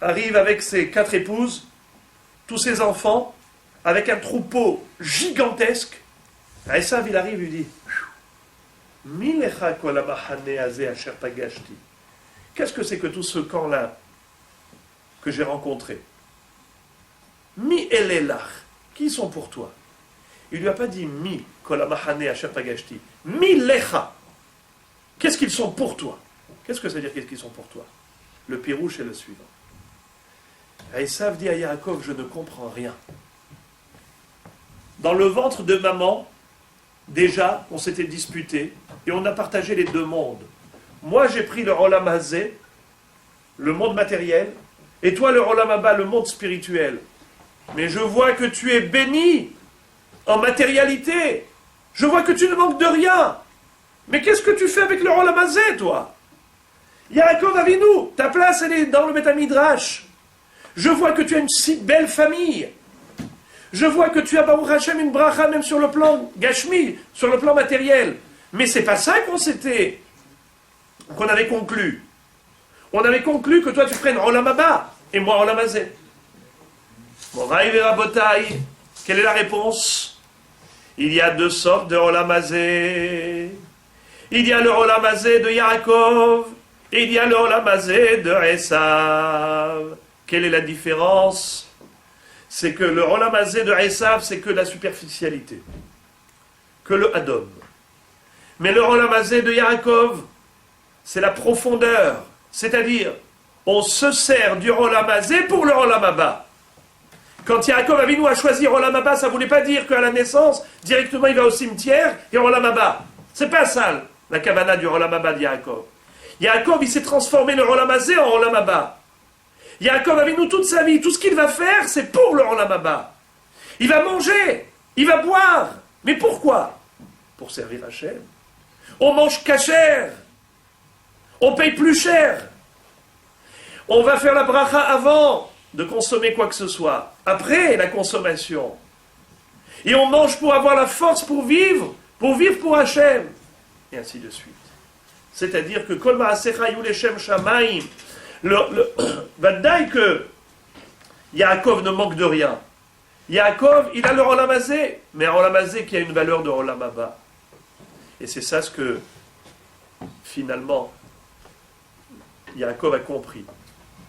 arrive avec ses 4 épouses, tous ses enfants, avec un troupeau gigantesque. Esav, il arrive, il dit Milecha kol hamachane hazeh asher pagashti. Qu'est-ce que c'est que tout ce camp-là que j'ai rencontré? Mi elelach, qui sont pour toi? Il ne lui a pas dit Mi kol hamachane asher pagashti. Mi lecha. Qu'est-ce qu'ils sont pour toi? Qu'est-ce que ça veut dire qu'est-ce qu'ils sont pour toi? Le pirouche est le suivant. Esav dit à Yaakov, je ne comprends rien. Dans le ventre de maman, déjà, on s'était disputé et on a partagé les deux mondes. Moi, j'ai pris le Olam Hazé, le monde matériel, et toi, le Olam Haba, le monde spirituel. Mais je vois que tu es béni en matérialité. Je vois que tu ne manques de rien. Mais qu'est-ce que tu fais avec le Olam Hazé, toi? Yaakov Avinu, ta place, elle est dans le Beth Midrash. Je vois que tu as une si belle famille. Je vois que tu as, Baruch Hashem, une bracha même sur le plan gashmi, sur le plan matériel. Mais c'est pas ça qu'on avait conclu. On avait conclu que toi tu prennes Olam Haba et moi Olam Hazé. Moraï Verabotaï, quelle est la réponse? Il y a 2 sortes de Olam Hazé. Il y a le Olam Hazé de Yaakov et il y a le Olam Hazé de Esav. Quelle est la différence? C'est que le Olam Hazé de Esav, c'est que la superficialité, que le Adom. Mais le Olam Hazé de Yaakov, c'est la profondeur. C'est-à-dire, on se sert du Olam Hazé pour le Olam Haba. Quand Yaakov Avinu a choisi Olam Haba, ça ne voulait pas dire qu'à la naissance, directement il va au cimetière et Olam Haba. C'est pas ça, la kavana du Olam Haba de Yaakov. Yaakov, il s'est transformé le Olam Hazé en Olam Haba. Yaakov Avinu, toute sa vie, tout ce qu'il va faire, c'est pour le Olam Haba. Il va manger, il va boire. Mais pourquoi? Pour servir Hachem. On mange kasher. On paye plus cher. On va faire la bracha avant de consommer quoi que ce soit. Après la consommation. Et on mange pour avoir la force pour vivre pour Hachem. Et ainsi de suite. C'est-à-dire que Kol Ma'asecha Yu Leshem Shamaim, Vadaï que Yaakov ne manque de rien. Yaakov, il a le Olam Hazé, mais un Olam Hazé qui a une valeur de Olam Haba. Et c'est ça ce que, finalement, Yaakov a compris.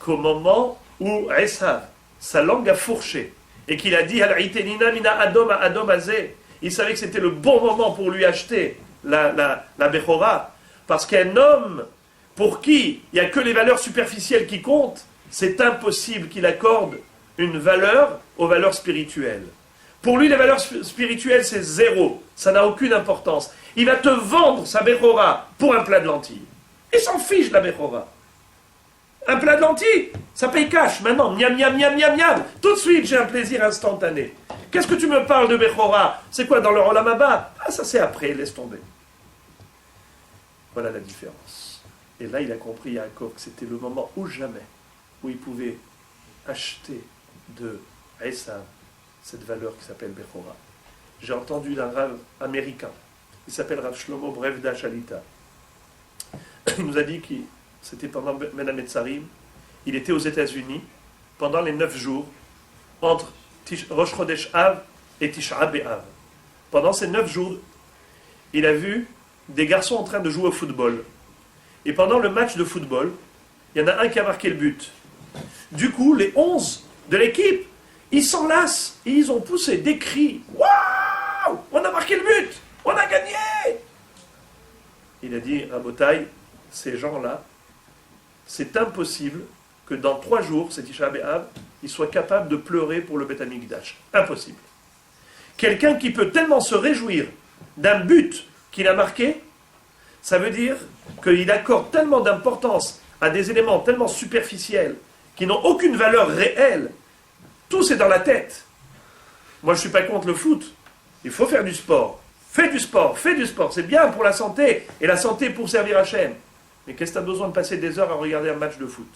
Qu'au moment où Esav, sa langue a fourché, et qu'il a dit Al-Itenina mina Adom à Adom azé. Il savait que c'était le bon moment pour lui acheter la Bechora. Parce qu'un homme pour qui il n'y a que les valeurs superficielles qui comptent, c'est impossible qu'il accorde une valeur aux valeurs spirituelles. Pour lui, les valeurs spirituelles, c'est zéro. Ça n'a aucune importance. Il va te vendre sa Bechora pour un plat de lentilles. Il s'en fiche de la Bechora. Un plat de lentilles, ça paye cash. Maintenant, miam, miam, miam, miam, miam. Tout de suite, j'ai un plaisir instantané. Qu'est-ce que tu me parles de Bechora? C'est quoi dans le Olam Haba? Ah, ça c'est après, laisse tomber. Voilà la différence. Et là, il a compris, Yaakov, que c'était le moment ou jamais où il pouvait acheter de Esav cette valeur qui s'appelle Bechora. J'ai entendu d'un rave américain, il s'appelle Rav Shlomo Brevda Shalita. Il nous a dit que c'était pendant Ben Hametzarim, il était aux États-Unis pendant les 9 jours entre Rosh Chodesh Av et Tisha B'Av. Pendant ces 9 jours, il a vu des garçons en train de jouer au football. Et pendant le match de football, il y en a un qui a marqué le but. Du coup, les 11 de l'équipe, ils s'enlacent et ils ont poussé des cris. Waouh! On a marqué le but! On a gagné! Il a dit, Rabotai, ces gens-là, c'est impossible que dans 3 jours, c'est Tisha B'Av, ils soient capables de pleurer pour le Beth Amikdash. Impossible. Quelqu'un qui peut tellement se réjouir d'un but qu'il a marqué, ça veut dire qu'il accorde tellement d'importance à des éléments tellement superficiels qui n'ont aucune valeur réelle. Tout c'est dans la tête. Moi je ne suis pas contre le foot. Il faut faire du sport. Fais du sport, fais du sport. C'est bien pour la santé. Et la santé pour servir Hachem. Mais qu'est-ce que tu as besoin de passer des heures à regarder un match de foot?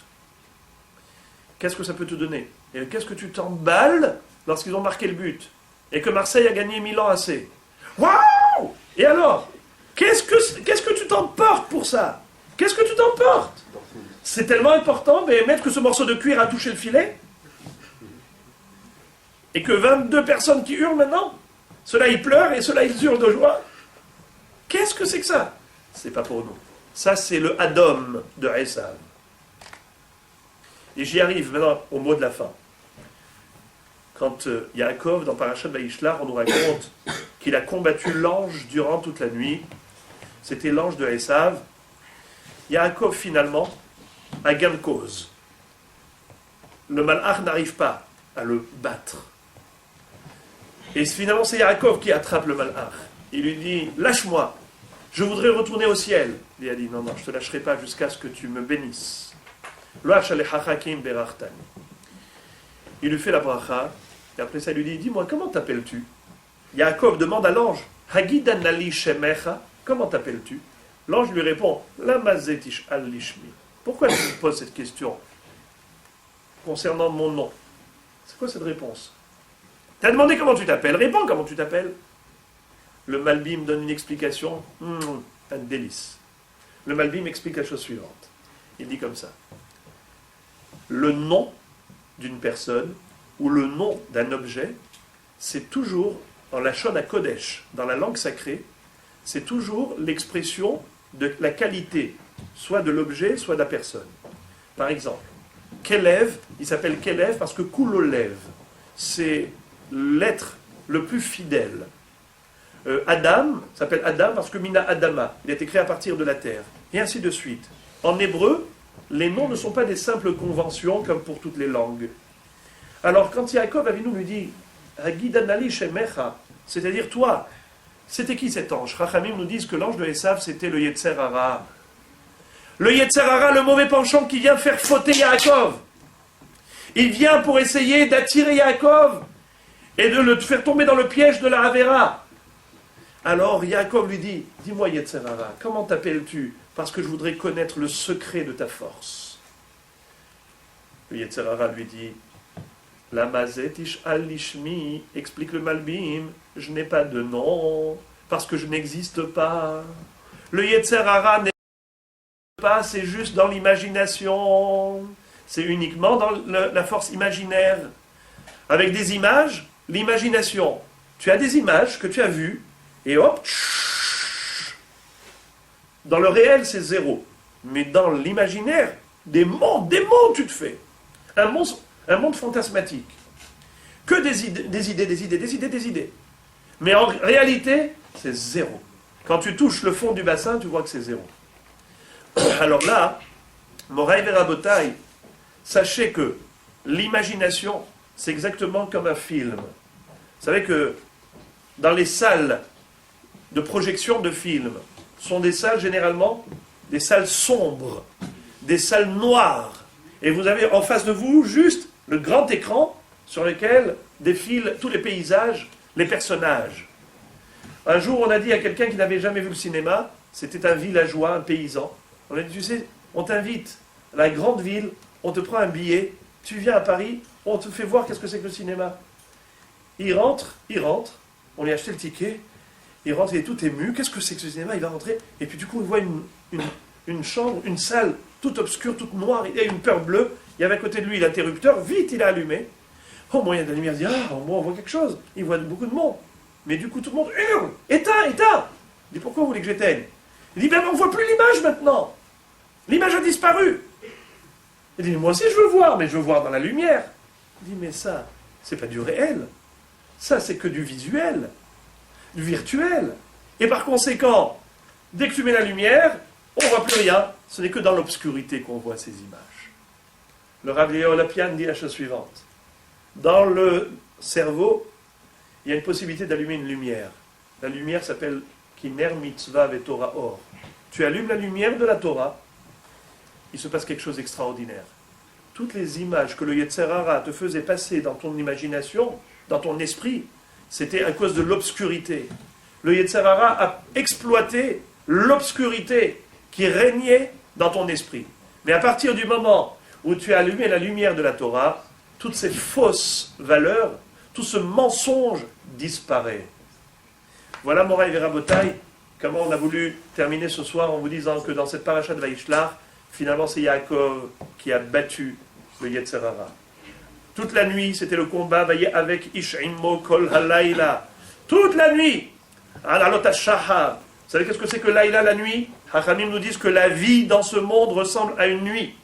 Qu'est-ce que ça peut te donner? Et qu'est-ce que tu t'emballes lorsqu'ils ont marqué le but? Et que Marseille a gagné Milan AC? Waouh! Et alors? Qu'est-ce que tu t'emportes pour ça? Qu'est-ce que tu t'emportes? C'est tellement important, mais mettre que ce morceau de cuir a touché le filet? Et que 22 personnes qui hurlent maintenant? Ceux-là ils pleurent et ceux-là ils hurlent de joie? Qu'est-ce que c'est que ça? C'est pas pour nous. Ça c'est le Adom de Esav. Et j'y arrive maintenant au mot de la fin. Quand Yaakov, dans Parashat Vayishlach, on nous raconte qu'il a combattu l'ange durant toute la nuit. C'était l'ange de Esav. Yaakov, finalement, a gain de cause. Le malach n'arrive pas à le battre. Et finalement, c'est Yaakov qui attrape le malach. Il lui dit, lâche-moi, je voudrais retourner au ciel. Il a dit, non, je ne te lâcherai pas jusqu'à ce que tu me bénisses. Il lui fait la bracha, et après ça, il lui dit, dis-moi, comment t'appelles-tu? Yaakov demande à l'ange, Hagidanali Shemecha, comment t'appelles-tu? L'ange lui répond, Lamazetish al-Lishmi. Pourquoi tu me poses cette question concernant mon nom? C'est quoi cette réponse? T'as demandé comment tu t'appelles, réponds comment tu t'appelles. Le Malbim donne une explication, un délice. Le Malbim explique la chose suivante. Il dit comme ça. Le nom d'une personne ou le nom d'un objet, c'est toujours, dans la Shon HaKodesh, dans la langue sacrée, c'est toujours l'expression de la qualité, soit de l'objet, soit de la personne. Par exemple, Kelev, il s'appelle Kelev parce que Kulolev, c'est l'être le plus fidèle. Adam s'appelle Adam parce que Mina Adama, il a été créé à partir de la terre, et ainsi de suite. En hébreu, les noms ne sont pas des simples conventions comme pour toutes les langues. Alors quand Yaakov Avinu lui dit Hagidanali Shemecha, c'est-à-dire toi, c'était qui cet ange? Chachamim nous disent que l'ange de Esav c'était le Yetzer Hara. Le Yetzer Hara, le mauvais penchant qui vient faire fauter Yaakov. Il vient pour essayer d'attirer Yaakov et de le faire tomber dans le piège de la Havera. Alors Yaakov lui dit, dis-moi Yetzer Hara, comment t'appelles-tu? Parce que je voudrais connaître le secret de ta force. Le Yetzer Hara lui dit, la mazetish al-lishmi, explique le Malbim, je n'ai pas de nom, parce que je n'existe pas. Le Yetzer Hara n'existe pas, c'est juste dans l'imagination. C'est uniquement dans la force imaginaire. Avec des images, l'imagination. Tu as des images que tu as vues, et hop, dans le réel, c'est zéro. Mais dans l'imaginaire, des mondes tu te fais. Un monde fantasmatique. Que des idées. Mais en réalité, c'est zéro. Quand tu touches le fond du bassin, tu vois que c'est zéro. Alors là, Moraï Verabotaï, sachez que l'imagination, c'est exactement comme un film. Vous savez que dans les salles de projection de films, sont des salles généralement des salles sombres, des salles noires. Et vous avez en face de vous juste le grand écran sur lequel défilent tous les paysages, les personnages. Un jour, on a dit à quelqu'un qui n'avait jamais vu le cinéma, c'était un villageois, un paysan, on a dit, tu sais, on t'invite à la grande ville, on te prend un billet, tu viens à Paris, on te fait voir qu'est-ce que c'est que le cinéma. Il rentre, on lui a acheté le ticket, il rentre, il est tout ému, qu'est-ce que c'est que ce cinéma, il va rentrer, et puis du coup, il voit une chambre, une salle toute obscure, toute noire, il y a une peur bleue, il y avait à côté de lui l'interrupteur, vite il a allumé. Au moyen de la lumière, il dit, ah, au moins on voit quelque chose, il voit beaucoup de monde. Mais du coup, tout le monde hurle, éteins. Il dit, pourquoi vous voulez que j'éteigne? Il dit, ben on ne voit plus l'image maintenant. L'image a disparu. Il dit, moi aussi je veux voir, mais je veux voir dans la lumière. Il dit, mais ça, c'est pas du réel. Ça, c'est que du visuel, du virtuel. Et par conséquent, dès que tu mets la lumière, on ne voit plus rien. Ce n'est que dans l'obscurité qu'on voit ces images. Le Rav Léo Lapian dit la chose suivante. Dans le cerveau, il y a une possibilité d'allumer une lumière. La lumière s'appelle Kiner Mitzvah Vetorah Or. Tu allumes la lumière de la Torah, il se passe quelque chose d'extraordinaire. Toutes les images que le Yetzer Hara te faisait passer dans ton imagination, dans ton esprit, c'était à cause de l'obscurité. Le Yetzer Hara a exploité l'obscurité qui régnait dans ton esprit. Mais à partir du moment où tu as allumé la lumière de la Torah, toutes ces fausses valeurs, tout ce mensonge disparaît. Voilà Moraï Verabotaï, comment on a voulu terminer ce soir en vous disant que dans cette paracha de Vaïshlach, finalement c'est Yaakov qui a battu le Yetzer Hara. Toute la nuit, c'était le combat avec Ish'immo Kol Halayla. Toute la nuit, Alalot HaShahar. Vous savez qu'est-ce que c'est que Laïla, la nuit? Hachamim nous disent que la vie dans ce monde ressemble à une nuit.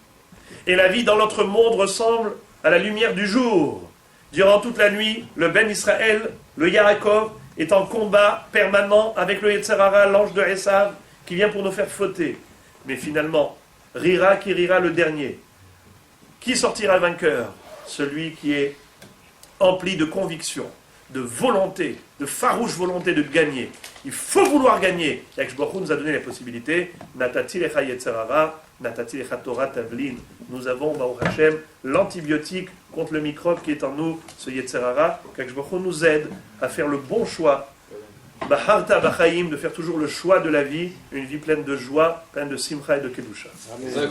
Et la vie dans l'autre monde ressemble à la lumière du jour. Durant toute la nuit, le Ben Israël, le Yaakov, est en combat permanent avec le Yetzer Hara, l'ange de Esav, qui vient pour nous faire fauter. Mais finalement, rira qui rira le dernier. Qui sortira vainqueur? Celui qui est empli de conviction, de volonté, de farouche volonté de gagner. Il faut vouloir gagner. Et Akadosh Baruch Hu nous a donné la possibilité. Natati lecha Yetzer Hara, natati lecha Torah tavlin. Nous avons, Baruch Hashem, l'antibiotique contre le microbe qui est en nous, ce Yetzer Hara. Akadosh Baruch Hu nous aide à faire le bon choix. Baharta Bachaim, de faire toujours le choix de la vie, une vie pleine de joie, pleine de simcha et de kedusha. Amen.